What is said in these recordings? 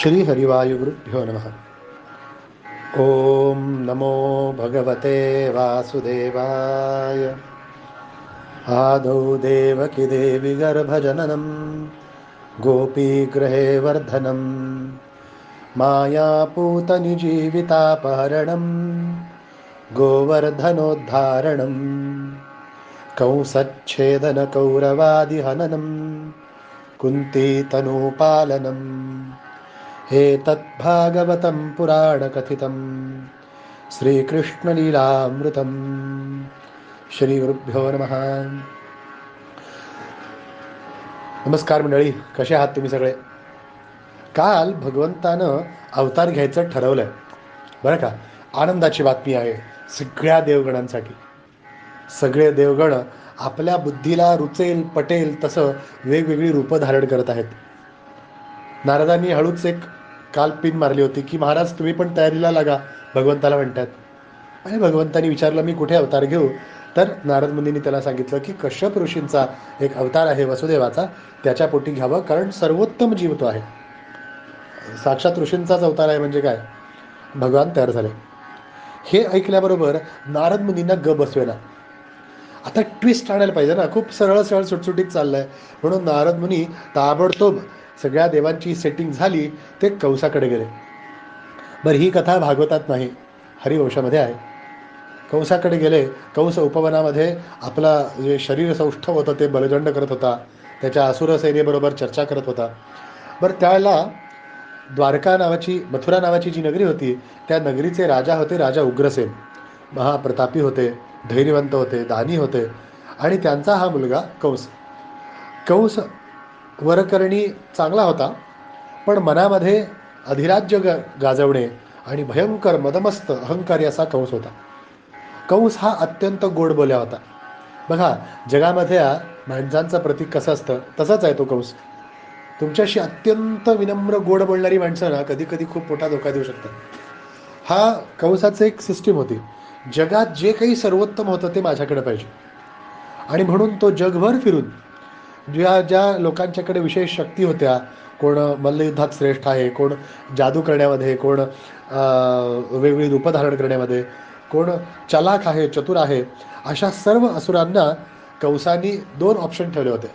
श्री हरिवायुगुरुभ्यो नमः. ओम नमो भगवते वासुदेवाय. आदौ देवकी देवी गर्भजननं गोपीगृहे वर्धनं मायापूतनिजीवितापहरणं गोवर्धनोद्धारणं कंसच्छेदनकौरवादिहननं कुन्तीतनूपालनम् एतद्भागवतं पुराणकथितं श्रीकृष्णलीलामृतं. श्रीगुरुभ्यो नमः. नमस्कार मंडळी, कसे आहात तुम्ही सगळे? काल भगवंतानं अवतार घ्यायचं ठरवलंय बरं का. आनंदाची बातमी आहे सगळ्या देवगणांसाठी. सगळे देवगण आपल्या बुद्धीला रुचेल पटेल तसं वेगवेगळी रूपं धारण करत आहेत. नारदांनी हळूच एक काल पिन मारली होती की महाराज तुम्ही पण तयारीला लागा, भगवंताला म्हणतात. आणि भगवंतानी विचारलं मी कुठे अवतार घेऊ? तर नारद मुनींनी त्याला सांगितलं की कश्यप ऋषींचा एक अवतार आहे वसुदेवाचा, त्याच्या पोटी घ्यावं, कारण सर्वोत्तम जीव तो आहे. साक्षात ऋषींचाच अवतार आहे म्हणजे काय, भगवान तयार झाले. हे ऐकल्याबरोबर नारद मुनींना ग बसवेना. आता ट्विस्ट आणायला पाहिजे ना, खूप सरळ सरळ सुटसुटीत चाललंय. म्हणून नारद मुनी ताबडतोब सगळ्या देवांची सेटिंग झाली, ते कंसाकडे गेले. बरं, ही कथा भागवतात नाही, हरिवंशामध्ये आहे. कंसाकडे गेले. कंस उपवनामध्ये आपला जे शरीर सौष्ठव होतं ते बलदंड करत होता, त्याच्या असुर सेनेबरोबर चर्चा करत होता. बरं, त्याला द्वारका नावाची, मथुरा नावाची जी नगरी होती, त्या नगरीचे राजा होते राजा उग्रसेन. महाप्रतापी होते, धैर्यवंत होते, दानी होते. आणि त्यांचा हा मुलगा कंस. कंस वरकरणी चांगला होता, पण मनामध्ये अधिराज्य गाजवणे आणि भयंकर मदमस्त अहंकारी असा कंस होता. कंस हा अत्यंत गोड बोल्या होता. बघा, जगामधल्या माणसांचं प्रतीक कसं असतं तसंच आहे तो कंस. तुमच्याशी अत्यंत विनम्र गोड बोलणारी माणसं ना कधी कधी खूप मोठा धोका देऊ शकतात. हा कंसाचं एक सिस्टीम होती, जगात जे काही सर्वोत्तम होतं ते माझ्याकडे पाहिजे. आणि म्हणून तो जगभर फिरून ज्या ज्या लोकांच्याकडे विशेष शक्ती होत्या, कोण मल्लयुद्धात श्रेष्ठ आहे, कोण जादू करण्यामध्ये, कोण वेगवेगळी रूपं धारण करण्यामध्ये, कोण चलाख आहे, चतुर आहे, अशा सर्व असुरांना कंसानी दोन ऑप्शन ठेवले होते.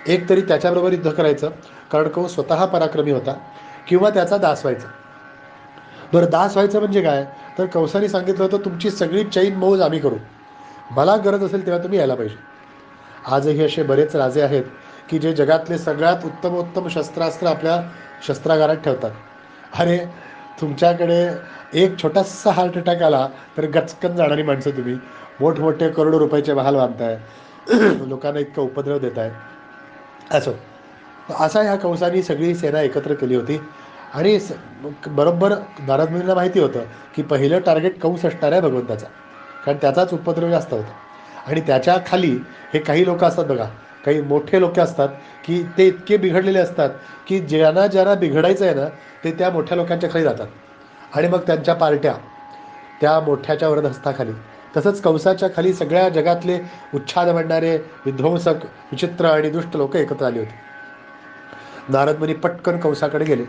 एक तरी त्याच्याबरोबर युद्ध करायचं, कारण कंस स्वतः पराक्रमी होता, किंवा त्याचा दास व्हायचा. बरं, दास व्हायचं म्हणजे काय? तर कंसाने सांगितलं होतं तुमची सगळी चैन मौज आम्ही करू, मला गरज असेल तेव्हा तुम्ही यायला पाहिजे. आजही असे बरेच राजे आहेत की जे जगातले सगळ्यात उत्तमोत्तम शस्त्रास्त्र आपल्या शस्त्रागारात ठेवतात. अरे, तुमच्याकडे एक छोटासा हार्ट अटॅक आला तर गचकन जाणारी माणसं तुम्ही, मोठमोठे करोडो रुपयाचे महाल बांधताय, लोकांना इतका उपद्रव देताय. असो, असा ह्या कंसानी सगळी सेना एकत्र केली होती. आणि बरोबर नारद मुनींना माहिती होतं की पहिलं टार्गेट कंस असणार आहे भगवंताचा, कारण त्याचाच उपद्रव जास्त होता. आणि त्याच्या खाली हे काही लोक असतात बघा, काही मोठे लोक असतात की ते इतके बिघडलेले असतात की ज्यांना ज्यांना बिघडायचं आहे ना ते त्या मोठ्या लोकांच्या खाली जातात, आणि मग त्यांच्या पार्ट्या त्या मोठ्याच्या वरदहस्ताखाली. तसंच कंसाच्या खाली सगळ्या जगातले उच्छाद म्हणणारे विध्वंसक, विचित्र आणि दुष्ट लोक एकत्र आली होती. नारद मुनी पटकन कंसाकडे गेले.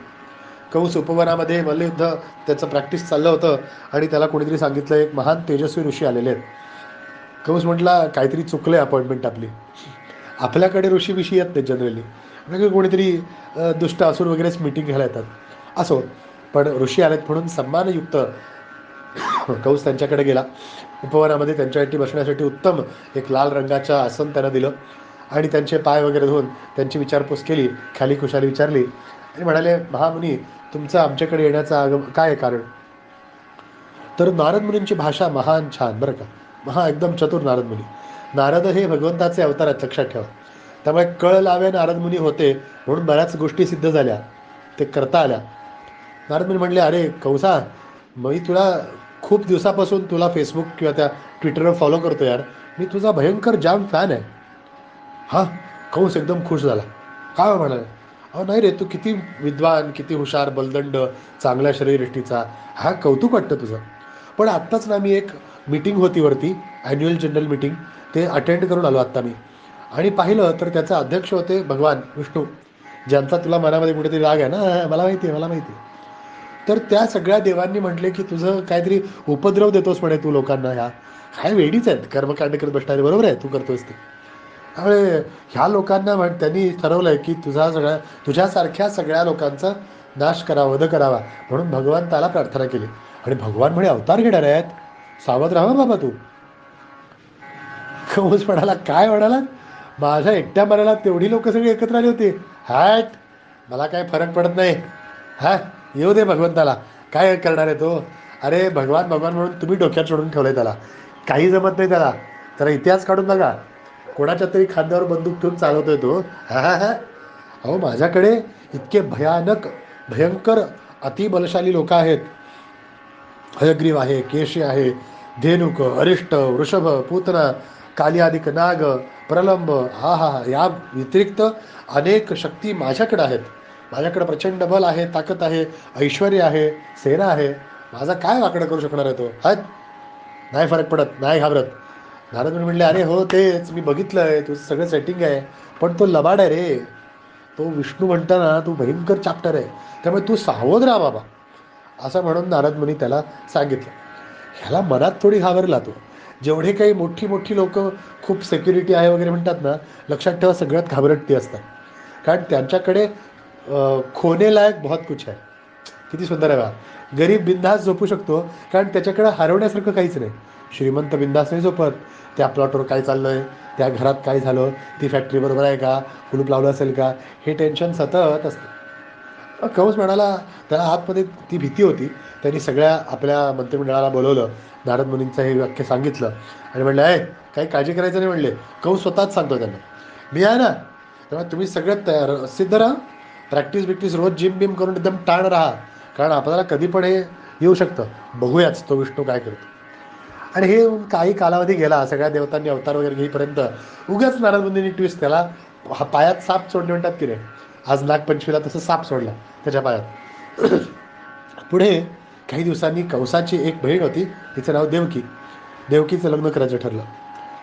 कंस उपवनामध्ये मल्लयुद्ध त्याचं प्रॅक्टिस चाललं होतं, आणि त्याला कोणीतरी सांगितलं एक महान तेजस्वी ऋषी आलेले आहेत. कंस म्हटला काहीतरी चुकलं आहे अपॉइंटमेंट आपली, आपल्याकडे ऋषी विषयी येत नाही जनरली, म्हणजे कोणीतरी दुष्ट असुर वगैरेच मीटिंग घ्यायला येतात. असो, पण ऋषी आलेत म्हणून सन्मानयुक्त कंस त्यांच्याकडे गेला. उपवनामध्ये त्यांच्यासाठी बसण्यासाठी उत्तम एक लाल रंगाचं आसन त्यांना दिलं, आणि त्यांचे पाय वगैरे धुवून त्यांची विचारपूस केली, खाली खुशाली विचारली, आणि म्हणाले महामुनी तुमचं आमच्याकडे येण्याचं काय आहे कारण? तर नारद मुनींची भाषा महान छान बरं का, एकदम चतुर नारद मुनी. नारद हे भगवंताचे अवतार आहेत, लक्षात ठेवा. त्यामुळे कळ लावे नारद मुनी होते, म्हणून बऱ्याच गोष्टी सिद्ध झाल्या, ते करता आल्या. नारद मुनी म्हणले अरे कंसा, मी तुला खूप दिवसापासून तुला फेसबुक किंवा त्या ट्विटरवर फॉलो करतो यार, मी तुझा भयंकर जाम फॅन आहे. हां, कंस एकदम खुश झाला. काय म्हणाले? अहो नाही रे, तू किती विद्वान, किती हुशार, बलदंड, चांगल्या शरीरयष्टीचा, हा कौतुक वाटतं तुझं. पण आत्ताच ना मी एक मीटिंग होती वरती, ॲन्युअल जनरल मीटिंग, ते अटेंड करून आलो आत्ता मी, आणि पाहिलं तर त्याचा अध्यक्ष होते भगवान विष्णू, ज्यांचा तुला मनामध्ये कुठेतरी राग आहे ना, मला माहिती आहे, मला माहिती आहे. तर त्या सगळ्या देवांनी म्हटले की तुझं काहीतरी उपद्रव देतोस म्हणे तू लोकांना, ह्या काय वेडीच आहेत कर्मकांड करत बसणारे, बरोबर आहे तू करतोस ते. त्यामुळे ह्या लोकांना त्यांनी ठरवलंय की तुझ्यासारख्या सगळ्या लोकांचा नाश करावा, वध करावा, म्हणून भगवंताला प्रार्थना केली. आणि भगवान म्हणे अवतार घेणार आहेत, सावध राहा बाबा तू. कंस म्हणाला, काय म्हणाला, माझ्या एकट्या मराला तेवढी लोक सगळी एकत्र आली होती. हॅट, मला काय फरक पडत नाही. हा, येऊ दे भगवंताला, काय करणार आहे तो. अरे भगवान भगवान म्हणून तुम्ही डोक्यात सोडून ठेवलंय त्याला, काही जमत नाही त्याला. जरा इतिहास काढून बघा, कोणाच्या तरी खांद्यावर बंदूक ठेवून चालवतोय तो. हा हा हा. अहो माझ्याकडे इतके भयानक भयंकर अतिबलशाली लोक आहेत. हयग्रीव आहे, केशी आहे, धेनुक, अरिष्ट, वृषभ, पूतना, कालियादिक नाग, प्रलंब, हा हा हा, या व्यतिरिक्त अनेक शक्ती माझ्याकडे आहेत. माझ्याकडे प्रचंड बल आहे, ताकद आहे, ऐश्वर आहे, सेना आहे. माझा काय वाकडं करू शकणार आहे तो. हा, नाही फरक पडत, नाही घाबरत. नारद मुनी म्हणले, अरे हो तेच मी बघितलंय, तुझं सगळं सेटिंग आहे, पण तो लबाड आहे रे. तो विष्णू म्हणताना तू भयंकर चॅप्टर आहे, त्यामुळे तू सावध राहा बाबा, असं म्हणून नारद मुनी त्याला सांगितलं. ह्याला मनात थोडी घाबरला तो. जेवढे काही मोठी मोठी लोक खूप सिक्युरिटी आहे वगैरे म्हणतात ना, लक्षात ठेवा सगळ्यात घाबरटती असतात. कारण त्यांच्याकडे खोने लायक बहुत कुछ आहे. किती सुंदर आहे बा. गरीब बिंदास झोपू शकतो, कारण त्याच्याकडे हरवण्यासारखं काहीच नाही. श्रीमंत बिंदास नाही झोपत. त्या प्लॉटवर काय चाललंय, त्या घरात काय झालं, ती फॅक्टरी बरोबर आहे का, कुलूप लावलं असेल का, हे टेन्शन सतत असतं. कंस म्हणाला, त्याला आतमध्ये ती भीती होती. त्यांनी सगळ्या आपल्या मंत्रिमंडळाला बोलवलं, नारद मुनींचं हे वाक्य सांगितलं आणि म्हणलं, आहे काही काळजी करायचं नाही म्हणले. कंस स्वतःच सांगतो त्यांना, मी आहे ना, तेव्हा तुम्ही सगळ्यात तयार सिद्ध राहा, प्रॅक्टिस बिक्टिस रोज जिम बिम करून एकदम टाण राहा, कारण आपल्याला कधी पण हे येऊ शकतं. बघूयाच तो विष्णू काय करतो. आणि हे काही कालावधी गेला, सगळ्या देवतांनी अवतार वगैरे घेईपर्यंत उगाच नारद मुनींनी ट्विस्ट त्याला, पायात साप सोडले म्हणतात की रे, आज नागपंचमीला तसं साप सोडला त्याच्या पायात. पुढे काही दिवसांनी कंसाची एक बहीण होती, तिचं नाव देवकी. देवकीचं लग्न करायचं ठरलं.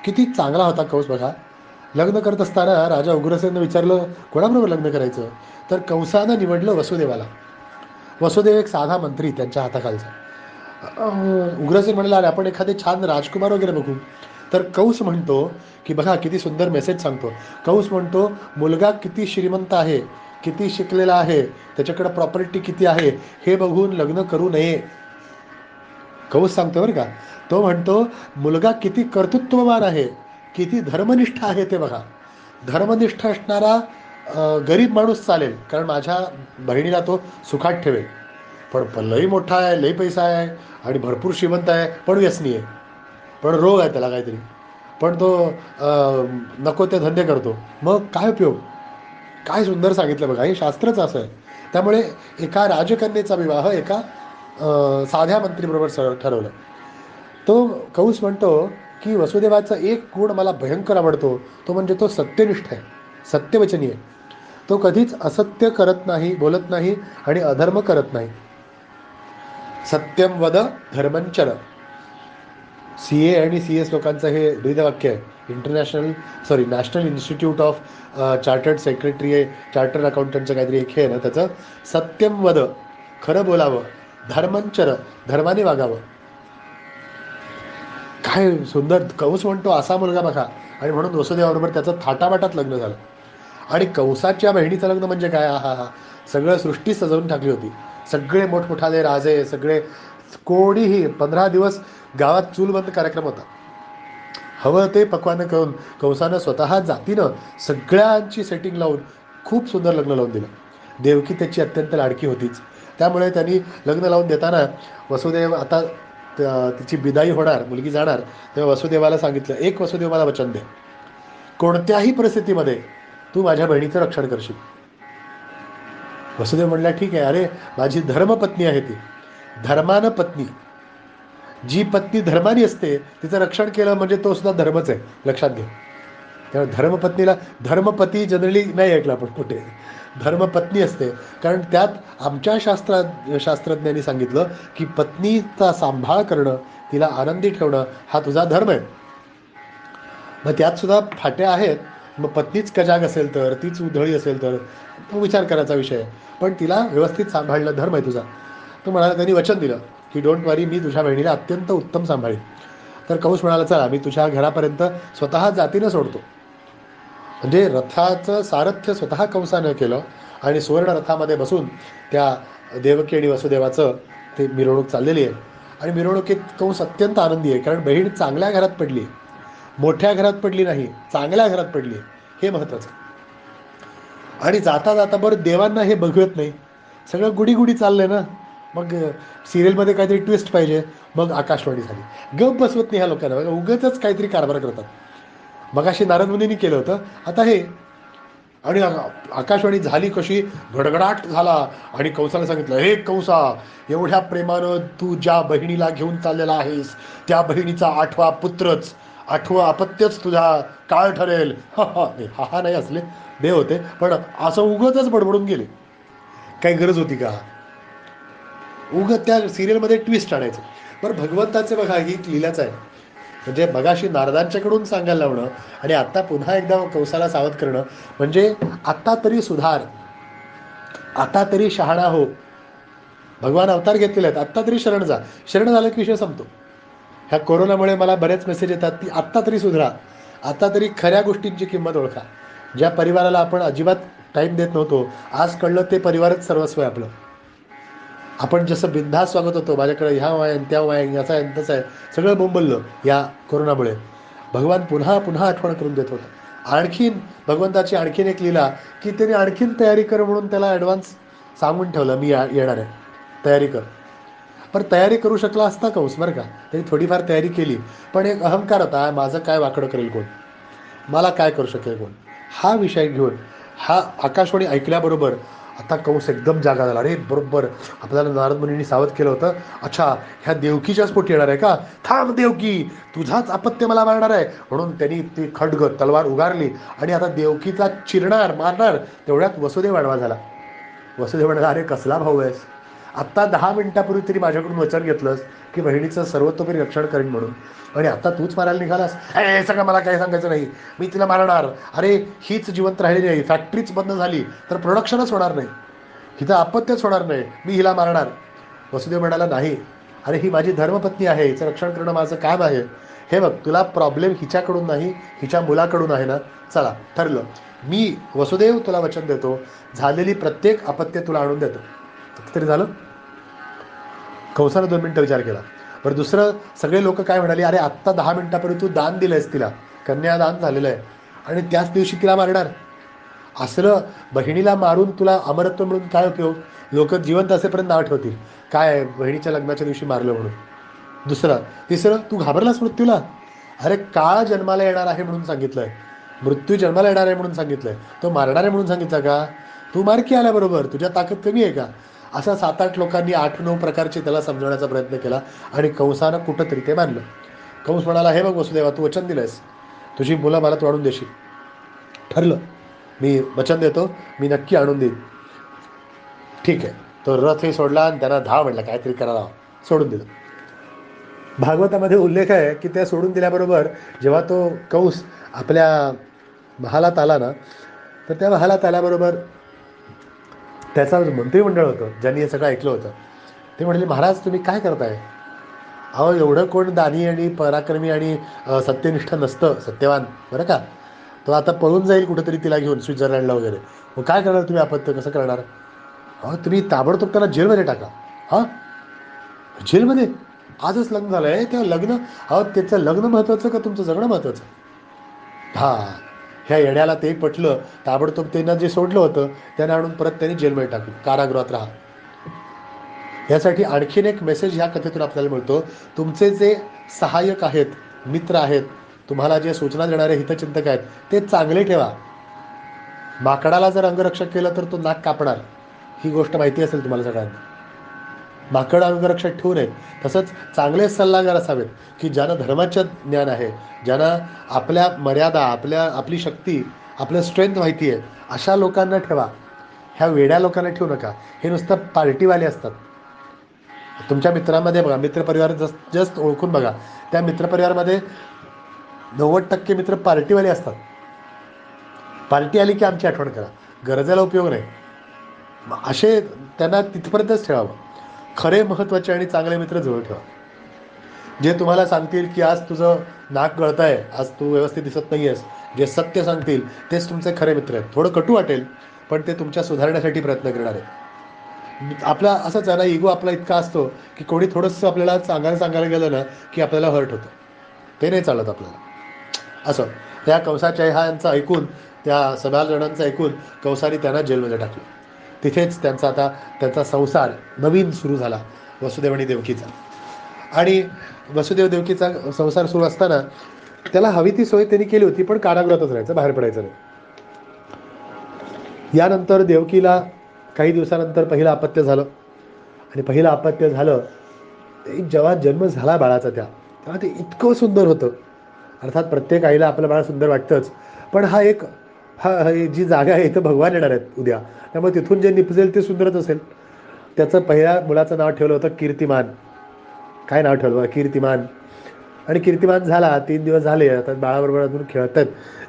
किती चांगला होता कंस बघा. लग्न करत असताना राजा उग्रसेननं विचारलं कोणाबरोबर लग्न करायचं, तर कंसानं निवडलं वसुदेवाला. वसुदेव एक साधा मंत्री त्यांच्या हाताखालचा. उग्रसेन म्हणाला, अरे आपण एखादे छान राजकुमार वगैरे बघू. तर कंस म्हणतो की बघा किती सुंदर मेसेज सांगतो. कंस म्हणतो, मुलगा किती श्रीमंत आहे, किती शिकलेला आहे, त्याच्याकडे प्रॉपर्टी किती आहे, हे बघून लग्न करू नये. कंस सांगतो बरं का. तो म्हणतो, मुलगा किती कर्तृत्ववान आहे, किती धर्मनिष्ठ आहे ते बघा. धर्मनिष्ठ असणारा गरीब माणूस चालेल, कारण माझ्या बहिणीला तो सुखात ठेवेल. पण लई मोठा आहे, लई पैसा आहे आणि भरपूर श्रीमंत आहे, पण व्यसनी आहे, पण रोग आहे त्याला काहीतरी, पण तो नको ते धंदे करतो, मग काय उपयोग. काय सुंदर सांगितलं बघा, हे शास्त्रच असं आहे. त्यामुळे एका राजकन्येचा विवाह एका साध्या मंत्रीबरोबर ठरवलं. तो कंस म्हणतो की वसुदेवाचा एक गुण मला भयंकर आवडतो, तो म्हणजे तो सत्यनिष्ठ आहे, सत्यवचनी आहे. तो कधीच असत्य करत नाही, बोलत नाही आणि अधर्म करत नाही. सत्यम वद धर्मंचर. CA आणि CS लोकांचं हे ब्रीदवाक्य आहे. National institute of chartered secretary आहे, चार्टर्ड अकाउंटंटचं काहीतरी एक हे आहे ना, त्याचं सत्यम वद, खरं बोलावं, धर्मंचर, धर्माने वागावं. काय सुंदर कंस म्हणतो, असा मुलगा बघा. आणि म्हणून वसुदेवाबरोबर त्याचं थाटामाटात लग्न झालं. आणि कंसाच्या बहिणीचं लग्न म्हणजे काय, हा हा, सगळं सृष्टी सजवून टाकली होती. सगळे मोठमोठाले राजे, सगळे, कोणीही 15 दिवस गावात चूलबंद कार्यक्रम होता. हवं ते पक्वानं करून कंसानं स्वतः जातीनं सगळ्यांची सेटिंग लावून खूप सुंदर लग्न लावून दिलं. देवकी त्याची अत्यंत लाडकी होतीच. त्यामुळे त्यांनी लग्न लावून देताना वसुदेव आता तिची बिदाई होणार, मुलगी जाणार, तेव्हा वसुदेवाला सांगितलं, एक वसुदेव मला वचन दे, कोणत्याही परिस्थितीमध्ये तू माझ्या बहिणीचं रक्षण करशील. वसुदेव म्हणला, ठीक आहे. अरे माझी धर्मपत्नी आहे ती, धर्मानं पत्नी. जी पत्नी धर्मानी असते तिचं रक्षण केलं म्हणजे तो सुद्धा धर्मच आहे, लक्षात घे. त्यामुळे धर्मपत्नीला, धर्मपती जनरली नाही ऐकलं आपण कुठे, धर्मपत्नी असते. कारण त्यात आमच्या शास्त्रज्ञांनी सांगितलं की पत्नीचा सांभाळ करणं, तिला आनंदी ठेवणं हा तुझा धर्म आहे. मग त्यात सुद्धा फाट्या आहेत. मग पत्नीच कजाग असेल तर, तीच उधळी असेल तर तो विचार करायचा विषय आहे, पण तिला व्यवस्थित सांभाळणं धर्म आहे तुझा. तो म्हणाला, त्यांनी वचन दिलं की डोंट वरी, मी तुझ्या बहिणीला अत्यंत उत्तम सांभाळीन. तर कंस म्हणाला, चला मी तुझ्या घरापर्यंत स्वतः जातीनं सोडतो. म्हणजे रथाचं सारथ्य स्वतः कंसानं केलं आणि सुवर्ण रथामध्ये बसून त्या देवकी आणि वसुदेवाचं ते मिरवणूक चाललेली आहे. आणि मिरवणुकीत कंस अत्यंत आनंदी आहे, कारण बहीण चांगल्या घरात पडली आहे. मोठ्या घरात पडली नाही, चांगल्या घरात पडली आहे, हे महत्त्वाचं. आणि जाता जाता बरं देवांना हे बघवत नाही, सगळं गुडी गुडी चाललंय ना. मग सिरियलमध्ये काहीतरी ट्विस्ट पाहिजे, मग आकाशवाणी झाली. गप बसवत नाही ह्या लोकांना, बघा उगाचच काहीतरी कारभार करतात. मगाशी नारद मुनींनी केलं होतं, आता हे. आणि आकाशवाणी झाली कशी, गडगडाट झाला. आणि कंसाला सांगितलं, हे कंसा, एवढ्या प्रेमानं तू ज्या बहिणीला घेऊन चाललेला आहेस, त्या बहिणीचा 8वा पुत्रच, 8वं अपत्यच तुझा काळ ठरेल. हा हा नाही, हा हा नाही, असले देव होते, पण असं उगतच बडबडून गेले. काही गरज होती का? उगत त्या सिरियलमध्ये ट्विस्ट आणायचं. बरं, भगवंताचे बघा, ही लीलाच आहे. म्हणजे मगाशी नारदांच्याकडून सांगायला लावणं आणि आता पुन्हा एकदा कंसाला सावध करणं, म्हणजे आता तरी सुधार, आता तरी शहाणा हो. भगवान अवतार घेतलेले आहेत, आत्ता तरी शरण जा. शरण झालं की विषय संपतो. ह्या कोरोनामुळे मला बरेच मेसेज येतात की आत्ता तरी सुधरा, आता तरी खऱ्या गोष्टींची किंमत ओळखा. ज्या परिवाराला आपण अजिबात टाईम देत नव्हतो, आज कळलं ते परिवारच सर्वस्व आहे आपलं. आपण जसं बिनधास्त स्वागत होतो, माझ्याकडे ह्या वाय त्या वाय, याचा आहे तसं आहे, सगळं बोंबललं या कोरोनामुळे. भगवान पुन्हा पुन्हा आठवण करून देत होतं. आणखीन भगवंताची आणखीन एक लीला, की त्याने आणखीन तयारी कर म्हणून त्याला ॲडव्हान्स सांगून ठेवलं, मी येणार आहे, तयारी कर. पण तयारी करू शकला असता कंस, बरं का, त्यांनी थोडीफार तयारी केली. पण एक अहंकार होता, माझं काय वाकडं करेल कोण, मला काय करू शकेल कोण, हा विषय घेऊन हा आकाशवाणी ऐकल्याबरोबर आता कंस एकदम जागा झाला. अरे बरोबर, आपल्याला नारद मुनींनी सावध केलं होतं, अच्छा ह्या देवकीच्याच पोटी येणार आहे का, थांब देवकी, तुझाच अपत्य मला मारणार आहे. म्हणून त्यांनी ती खड्ग तलवार उगारली आणि आता देवकीचा चिरणार, मारणार. तेवढ्यात वसुदेव आडवा झाला. वसुदेव म्हणाला, अरे कसला भाऊ आहेस, आत्ता 10 मिनिटापूर्वी तरी माझ्याकडून वचन घेतलंस की बहिणीचं सर्वतोपरी रक्षण करीन म्हणून, आणि आता तूच मारायला निघालास. हे सगळं मला काही सांगायचं नाही, मी तिला मारणार. अरे हीच जिवंत राहिली नाही, फॅक्टरीच बंद झाली तर प्रोडक्शनच होणार नाही, हिचं अपत्यच होणार नाही, मी हिला मारणार. वसुदेव म्हणाला, नाही, अरे ही माझी धर्मपत्नी आहे, हिचं रक्षण करणं माझं काम आहे. हे बघ, तुला प्रॉब्लेम हिच्याकडून नाही, हिच्या मुलाकडून आहे ना. चला ठरलं, मी वसुदेव तुला वचन देतो, झालेली प्रत्येक अपत्य तुला आणून देतो. तरी झालं. कंसानं 2 मिनिटं विचार केला. बरं, दुसरं, सगळे लोक काय म्हणाले, अरे आत्ता 10 मिनिटापूर्वी तू दान दिलंयस तिला, कन्यादान झालेलं आहे, आणि त्याच दिवशी तिला मारणार. असलं बहिणीला मारून तुला अमरत्व मिळून काय उपयोग, लोक जिवंत असेपर्यंत नाव ठेवतील, काय बहिणीच्या लग्नाच्या दिवशी मारलं म्हणून. दुसरं, तिसरं, तू घाबरलास मृत्यूला. अरे काळ जन्माला येणार आहे म्हणून सांगितलंय, मृत्यू जन्माला येणार आहे म्हणून सांगितलंय, तो मारणार आहे म्हणून सांगितलं का. तू मार की आल्याबरोबर, तुझ्या ताकद कमी आहे का. असा 7-8 लोकांनी 8-9 प्रकारचे त्याला समजवण्याचा प्रयत्न केला आणि कंसानं कुठंतरी ते मानलं. कंस म्हणाला, हे बघ वसुदेवा, तू वचन दिलंयस, तुझी मुलं मला तू आणून देशील. ठरलं, मी वचन देतो, मी नक्की आणून देईन. ठीक आहे. तो रथही सोडला आणि त्यांना धाव म्हटलं, काहीतरी करायला, सोडून दिलं. भागवतामध्ये उल्लेख आहे की त्या सोडून दिल्याबरोबर जेव्हा तो कंस आपल्या महालात आला ना, तर त्या महालात आल्याबरोबर त्याचा मंत्रिमंडळ होतं, ज्यांनी हे सगळं ऐकलं होतं. ते म्हणाले, महाराज तुम्ही काय करताय, अहो एवढं कोण दानी आणि पराक्रमी आणि सत्यनिष्ठ नसतं, सत्यवान बरं का. तो आता पळून जाईल कुठेतरी तिला घेऊन स्वित्झर्लंडला वगैरे, मग काय करणार तुम्ही, अपत्य कसं करणार. अहो तुम्ही ताबडतोब त्याला जेलमध्ये टाका. हां, जेलमध्ये, आजच लग्न झालं आहे तेव्हा लग्न, अहो त्याचं लग्न महत्त्वाचं का तुमचं जगणं महत्त्वाचं. हां, ह्या येण्याला ते पटलं, ताबडतोब त्यांना जे सोडलं होतं त्याने आणून परत त्यांनी जेलमध्ये टाकलं, कारागृहात राहा. यासाठी आणखीन एक मेसेज ह्या कथेतून आपल्याला मिळतो, तुमचे जे सहाय्यक आहेत, मित्र आहेत, तुम्हाला जे सूचना देणारे हितचिंतक आहेत, ते चांगले ठेवा. माकडाला जर अंगरक्षक केलं तर तो नाक कापणार, ही गोष्ट माहिती असेल तुम्हाला सगळ्यांना. माकड अंगरक्षक ठेवू नयेत. तसंच चांगले सल्लागार असावेत की ज्यांना धर्माचं ज्ञान आहे, ज्यांना आपल्या मर्यादा, आपली शक्ती, आपलं स्ट्रेंथ माहिती आहे, अशा लोकांना ठेवा. ह्या वेड्या लोकांना ठेवू नका. हे नुसतं पार्टीवाले असतात. तुमच्या मित्रांमध्ये बघा, मित्रपरिवार जस्ट ओळखून बघा, त्या मित्रपरिवारामध्ये 90% मित्र पार्टीवाले असतात. पार्टी आली की आमची आठवण करा, गरजेला उपयोग नाही. असे त्यांना तिथपर्यंतच ठेवावं. खरे महत्त्वाचे आणि चांगले मित्र जवळ ठेवा. जे तुम्हाला सांगतील की आज तुझं नाक गळत आहे, आज तू व्यवस्थित दिसत नाही आहेस, जे सत्य सांगतील तेच तुमचे खरे मित्र आहेत. थोडं कटू वाटेल, पण ते तुमच्या सुधारण्यासाठी प्रयत्न करणार आहेत. आपला असंच आहे ना, इगो आपला इतका असतो की कोणी थोडंसं आपल्याला सांगायला गेलं ना की आपल्याला हर्ट होतं. ते नाही चालत आपल्याला. असं त्या कंसाच्या ह्यांचं ऐकून, त्या जणांचं ऐकून कंसाने त्यांना जेलमध्ये टाकलं. तिथेच त्यांचा संसार नवीन सुरू झाला, वसुदेव आणि देवकीचा. आणि वसुदेव देवकीचा संसार सुरू असताना त्याला हवी ती सोय त्यांनी केली होती, पण कारागृहातच राहायचं, बाहेर पडायचं नाही. यानंतर देवकीला काही दिवसानंतर पहिलं अपत्य झालं. आणि पहिलं अपत्य झालं जेव्हा जन्म झाला बाळाचा, तेव्हा ते इतकं सुंदर होतं. अर्थात प्रत्येक आईला आपलं बाळ सुंदर वाटतंच, पण जी जागा आहे इथं भगवान येणार आहेत उद्या, त्यामुळे तिथून जे निपजेल ते सुंदरच असेल. त्याचं पहिल्या मुलाचं नाव ठेवलं होतं कीर्तिमान. काय नाव ठेवलं? कीर्तिमान. आणि कीर्तिमान झाला, 3 दिवस झाले, आता बाळाबरोबर अजून खेळतात,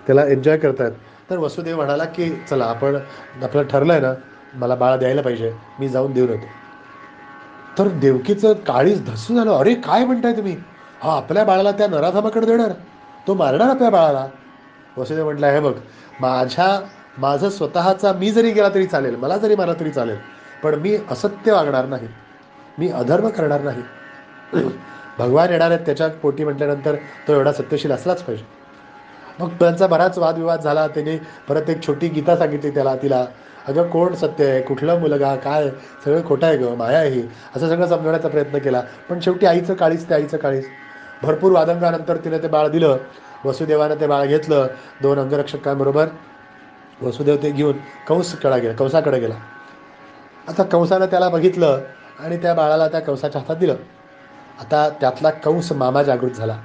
त्याला एन्जॉय करतात. तर वसुदेव म्हणाला की चला आपलं ठरलं आहे ना, मला बाळा द्यायला पाहिजे, मी जाऊन देऊन येतो. तर देवकीचं काळीच धसू झालं. अरे काय म्हणताय तुम्ही? हा आपल्या बाळाला त्या नराधमाकडे देणार? तो मारणार आपल्या बाळाला? वसुदेव म्हटलं, हे बघ, माझं स्वतःचा मी जरी गेला तरी चालेल, मला जरी मारला तरी चालेल, पण मी असत्य वागणार नाही, मी अधर्म करणार नाही. भगवान येणार आहेत त्याच्या पोटी म्हटल्यानंतर तो एवढा सत्यशील असलाच पाहिजे. मग त्यांचा बराच वादविवाद झाला. त्याने परत एक छोटी गीता सांगितली तिला, अगं कोण सत्य आहे, कुठलं मुलगा, काय सगळं खोटं आहे गं, माया आहे ही, असं सगळं समजवण्याचा प्रयत्न केला. पण शेवटी आईचं काळीच. भरपूर वादंगानंतर तिने ते बाळ दिलं. वसुदेवानं ते बाळ घेतलं 2 अंगरक्षकांबरोबर. वसुदेव ते घेऊन कंसाकडे गेला. आता कंसानं त्याला बघितलं आणि त्या बाळाला त्या कंसाच्या हातात दिलं. आता त्यातला कंस मामा जागृत झाला.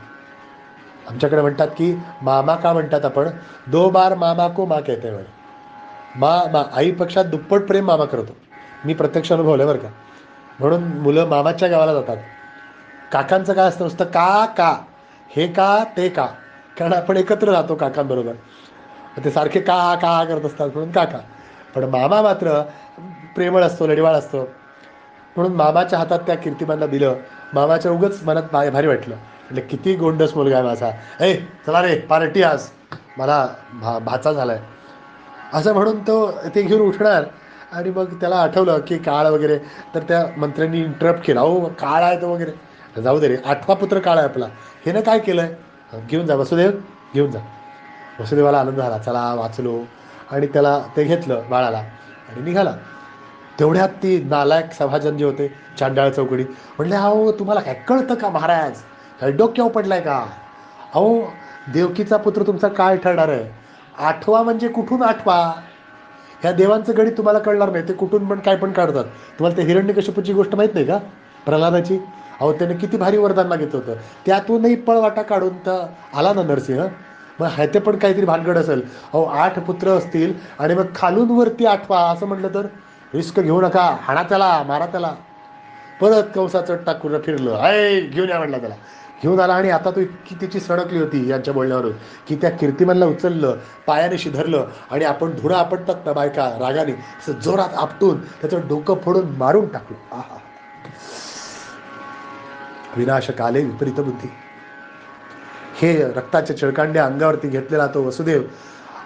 आमच्याकडे म्हणतात की मामा का म्हणतात आपण, 2 बार मामा को माँ कहते हैं. आईपेक्षा दुप्पट प्रेम मामा करतो. मी प्रत्यक्ष अनुभवलं बरं का. म्हणून मुलं मामाच्या गावाला जातात. काकांचं काय असतं, नुसतं का का, हे का ते का, कारण आपण एकत्र राहतो काकांबरोबर, ते सारखे का का करत असतात म्हणून काका. पण मामा मात्र प्रेमळ असतो, लढिवाळ असतो. म्हणून मामाच्या हातात त्या कीर्तिमानला दिलं. मामाच्या उगच मनात भारी वाटलं, म्हणजे किती गोंडस मुलगा आहे माझा, ए चला रे पार्टी आज, मला भाचा झालाय असं म्हणून तो ते घेऊन उठणार. आणि मग त्याला आठवलं की काळ वगैरे, तर त्या मंत्र्यांनी इंटरप्ट केला, अहो काळ आहे तो वगैरे, जाऊ दे रे, 8वा पुत्र काळ आहे आपला, हे ना काय केलंय, घेऊन जा वसुदेव, घेऊन जा. वसुदेवाला आनंद झाला, चला वाचलो. आणि त्याला ते घेतलं बाळाला आणि निघाला. तेवढ्यात ती नालायक सभाजन जे होते चांडाळ चौकडी म्हणले, अहो तुम्हाला काय कळतं का महाराज, काय डोक्यावर पडलाय का, अहो देवकीचा पुत्र तुमचा काय ठरणार आहे, 8वा म्हणजे कुठून 8वा, ह्या देवांचं गणित तुम्हाला कळणार नाही, ते कुठून पण काय पण काढतात. तुम्हाला ते हिरण्यकश्यपूची गोष्ट माहीत नाही का, प्रल्हादाची, अहो त्याने किती भारी वरदान मागितलं होतं, त्यातूनही पळवाटा काढून तर आला ना नरसिंह. मग ह्याचे पण काहीतरी भानगड असेल. अहो 8 पुत्र असतील आणि मग खालून वरती 8वा असं म्हटलं तर रिस्क घेऊ नका, हाणा त्याला, मारा त्याला. परत कंसाचं टाकून फिरलं, आय घेऊन या म्हटलं, त्याला घेऊन आला. आणि आता तो इतकी त्याची सडकली होती यांच्या बोलण्यावरून की त्या कीर्तिमानला उचललं, पायाने शिधरलं आणि आपण धुरा आपटतात ना बायका रागाने, असं जोरात आपटून त्याचं डोकं फोडून मारून टाकलं. आहा, विनाशकाले विपरीत बुद्धी. हे रक्ताच्या चिळकांड्या अंगावरती घेतलेला तो वसुदेव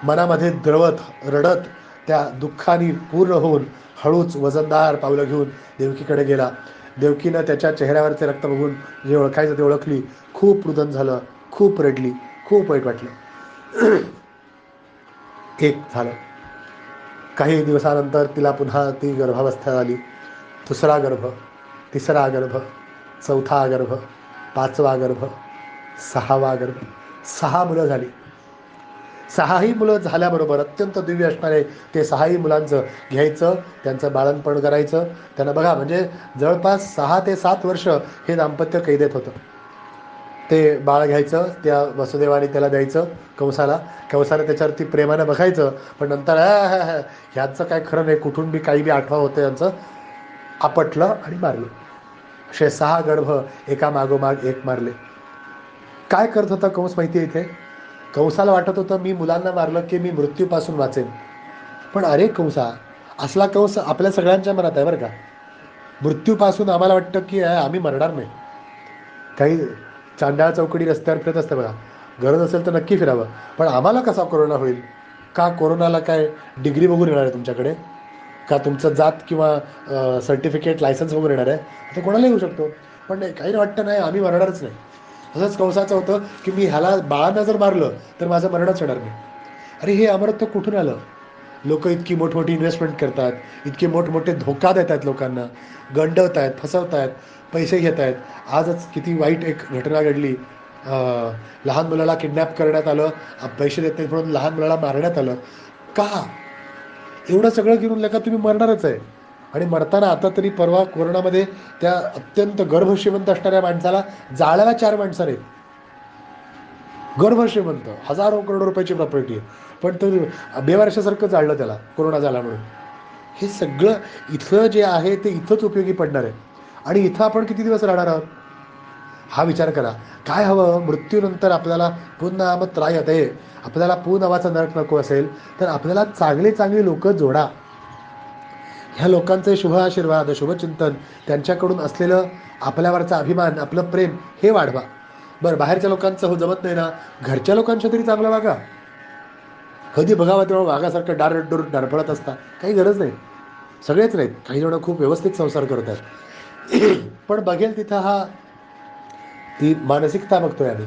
मनामध्ये द्रवत रडत त्या दुःखाने पूर्ण होऊन हळूच वजनदार पावलं घेऊन देवकीकडे गेला. देवकीनं त्याच्या चेहऱ्यावरचे रक्त बघून जे ओळखायचं ते ओळखली. खूप रुदन झालं, खूप रडली, खूप वाईट वाटलं. एक झालं. काही दिवसानंतर तिला पुन्हा ती गर्भावस्था आली. 2रा गर्भ, 3रा गर्भ, 4था गर्भ, 5वा गर्भ, 6वा गर्भ, 6 मुलं झाली. 6ही मुलं झाल्याबरोबर अत्यंत दिव्य असणारे ते 6ही मुलांचं घ्यायचं, त्यांचं बाळणपण करायचं. त्यांना बघा, म्हणजे जवळपास 6 ते 7 वर्ष हे दाम्पत्य कैदेत होतं. ते बाळ घ्यायचं, त्या वसुदेवाने त्याला द्यायचं कंसाला. कंसाला त्याच्यावरती प्रेमानं बघायचं, पण नंतर ह्यांचं काय खरं नाही, कुठून बी काही बी आठवा होतं यांचं, आपटलं आणि मारलं. असे 6 गर्भ एका मागोमाग एक मारले. काय करत होता कंस माहिती आहे इथे? कंसाला वाटत होतं मी मुलांना मारलं की मी मृत्यूपासून वाचेन. पण अरे कंसा, असला कंस आपल्या सगळ्यांच्या मनात आहे बरं का. मृत्यूपासून आम्हाला वाटतं की आम्ही मरणार नाही. काही चांडाळ चौकडी रस्त्यावर फिरत असते बघा, गरज असेल तर नक्की फिरावं. पण आम्हाला कसा कोरोना होईल? का कोरोनाला काय डिग्री बघून येणार आहे तुमच्याकडे? का तुमचं जात किंवा सर्टिफिकेट लायसन्स बघून येणार आहे? आता कोणालाही येऊ शकतो. पण नाही, काही वाटतं नाही आम्ही मरणारच नाही. असंच कंसाचं होतं की मी ह्याला बाळांना जर मारलं तर माझं मरणच होणार नाही. अरे हे अमरत्व कुठून आलं? लोक इतकी मोठमोठी इन्व्हेस्टमेंट करतात, इतके मोठमोठे धोका देत आहेत लोकांना, गंडवत आहेत, फसवत आहेत, पैसे घेत आहेत. आजच किती वाईट एक घटना घडली. लहान मुलाला किडनॅप करण्यात आलं, पैसे देत नाहीत म्हणून लहान मुलाला मारण्यात आलं. का? एवढं सगळं घेऊन लेका तुम्ही मरणारच आहे. आणि मरताना आता तरी परवा कोरोनामध्ये त्या अत्यंत गर्भश्रीमंत असणाऱ्या माणसाला जाळायला 4 माणसं आहेत. गर्भश्रीमंत, हजारो करोड रुपयाची प्रॉपर्टी आहे, पण तो बेवारशासारखं जाळलं त्याला कोरोना झाला म्हणून. हे सगळं इथं जे आहे ते इथंच उपयोगी पडणार आहे. आणि इथं आपण किती दिवस राहणार आहोत हा विचार करा. काय हवं? मृत्यूनंतर आपल्याला पुन्हा मग त्रायत आहे, आपल्याला पुनवाचा नरक नको असेल तर आपल्याला चांगले चांगले लोक जोडा. ह्या लोकांचे शुभ आशीर्वाद, शुभचिंतन, त्यांच्याकडून असलेलं आपल्यावरचा अभिमान, आपलं प्रेम हे वाढवा. बरं, बाहेरच्या लोकांचं हो जमत नाही ना, घरच्या लोकांच्या तरी चांगलं वागा. कधी बघावं तेव्हा वाघासारखं डारडूर धडपडत असता, काही गरज नाही. सगळेच नाहीत, काही जण खूप व्यवस्थित संसार करत आहेत. पण बघेल तिथं ती मानसिकता बघतोय आम्ही.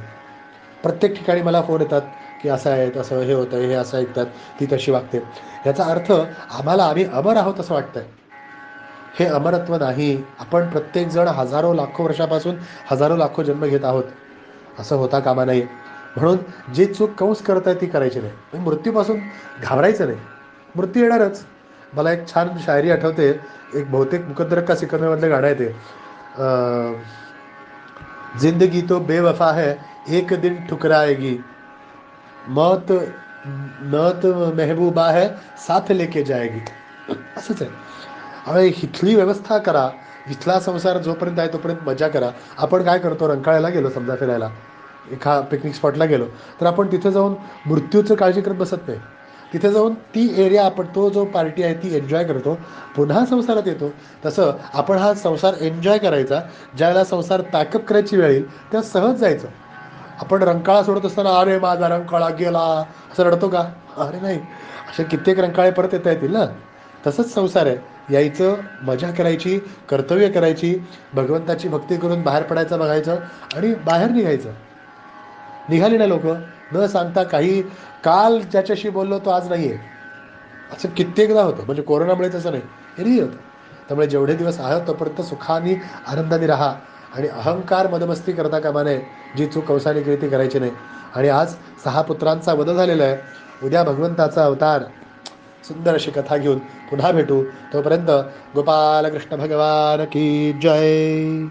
प्रत्येक ठिकाणी मला फोन येतात की असं आहे, तसं हे होतं, हे असं ऐकतात, ती तशी वागते. याचा अर्थ आम्ही अमर आहोत असं वाटतंय. हे अमरत्व नाही. आपण प्रत्येकजण हजारो लाखो वर्षापासून हजारो लाखो जन्म घेत आहोत, असं होता कामा नये. म्हणून जे चूक कंस करत आहे ती करायची नाही. मृत्यूपासून घाबरायचं नाही. मृत्यू येणारच. मला एक छान शायरी आठवते. एक बहुतेक मुकद्दर का सिकंदरमधलं गाणं आहे ते. जिंदगी तो बेवफा है, एक दिन ठुकराएगी, मौत मौत मेहबूबा है, साथ लेके जाएगी. असंच आहे. अरे इथली व्यवस्था करा, इथला संसार जोपर्यंत आहे तोपर्यंत मजा करा. आपण काय करतो, रंकाळ्याला गेलो समजा फिरायला, एका पिकनिक स्पॉटला गेलो, तर आपण तिथे जाऊन मृत्यूचं काळजी करत बसत नाही. तिथे जाऊन ती एरिया, आपण तो जो पार्टी आहे ती एन्जॉय करतो, पुन्हा संसारात येतो. तसं आपण हा संसार एन्जॉय करायचा. ज्यावेळेला संसार पॅकअप करायची वेळ येईल तेव्हा सहज जायचं. आपण रंकाळा सोडत असताना अरे माझा रंकाळा गेला असं रडतो का? अरे नाही, असे कित्येक रंकाळे परत येता येतील ना. तसंच संसार आहे. यायचं, मजा करायची, कर्तव्य करायची, भगवंताची भक्ती करून बाहेर पडायचं बघायचं आणि बाहेर निघायचं. निघाली ना लोक, न सांगता काही. काल ज्याच्याशी बोललो तो आज नाही आहे, असं कित्येकदा होतं. म्हणजे कोरोनामुळे तसं नाही, हेही होतं. त्यामुळे जेवढे दिवस आहोत तोपर्यंत सुखाने आनंदाने राहा. आणि अहंकार मदमस्ती करता कामा नये. जी चूक कंसाने केली ती करायची नाही. आणि आज 6 पुत्रांचा वध झालेला आहे. उद्या भगवंताचा अवतार, सुंदर अशी कथा घेऊन पुन्हा भेटू. तोपर्यंत गोपाल कृष्ण भगवान की जय.